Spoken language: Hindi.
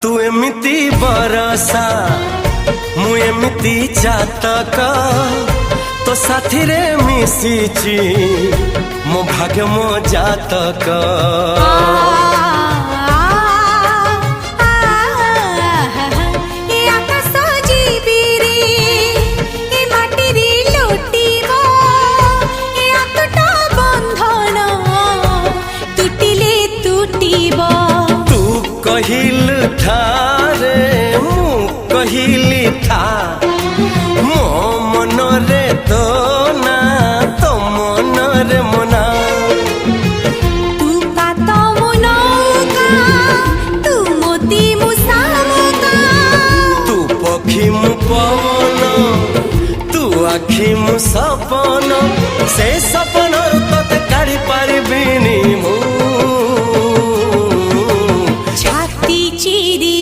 तू एमिति बरसा मु एमिति चातक तो साथी रे मिशिची मो भाग्य मो जातक। कहिल थारे मु कहिली था मो मन रे तो ना तो मन रे मना। तू का तो मुनौका तू मोती मुसामुका तू पखी मु पवन तू आखी मु सपन से सपन